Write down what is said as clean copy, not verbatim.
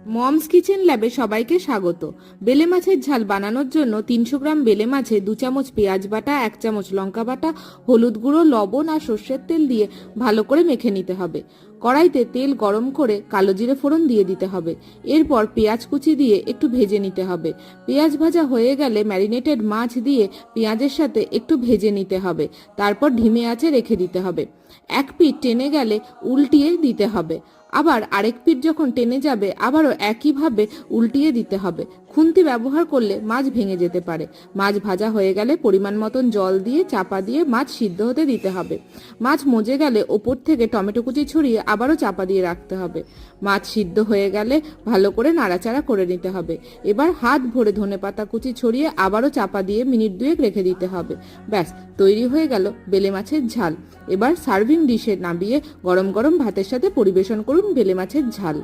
Moms kitchen ল্যাবে সবাইকে স্বাগত। বেলে মাছের ঝাল বানানোর জন্য 300 গ্রাম বেলে মাছে 2 চামচ পেঁয়াজ বাটা, 1 চামচ লঙ্কা বাটা, হলুদ গুঁড়ো, লবণ আর সর্ষের তেল দিয়ে ভালো করে মেখে নিতে হবে। কড়াইতে তেল গরম করে কালো জিরে ফোড়ন দিয়ে দিতে হবে। এরপর পেঁয়াজ কুচি দিয়ে একটু ভেজে নিতে হবে। পেঁয়াজ ভাজা হয়ে গেলে ম্যারিনেটেড মাছ দিয়ে পেঁয়াজের সাথে একটু ভেজে নিতে হবে। তারপর ধিমে আঁচে রেখে দিতে হবে। এক পিঠ টেনে গেলে উল্টিয়ে দিতে হবে। আবার আরেক পিঠ যখন টেনে যাবে আবারও একইভাবে উল্টিয়ে দিতে হবে। খুন্তি ব্যবহার করলে মাছ ভেঙে যেতে পারে। মাছ ভাজা হয়ে গেলে পরিমাণ মতন জল দিয়ে চাপা দিয়ে মাছ সিদ্ধ হতে দিতে হবে। মাছ মজে গেলে ওপর থেকে টমেটো কুচি ছড়িয়ে আবারও চাপা দিয়ে রাখতে হবে। মাছ সিদ্ধ হয়ে গেলে ভালো করে নাড়াচাড়া করে নিতে হবে। এবার হাত ভরে ধনেপাতা কুচি ছড়িয়ে আবারও চাপা দিয়ে মিনিট 2 রেখে দিতে হবে। ব্যাস, তৈরি হয়ে গেল বেলে মাছের ঝাল। এবার সার্ভিং ডিশে নামিয়ে গরম গরম ভাতের সাথে পরিবেশন করুন বেলে মাছের ঝাল।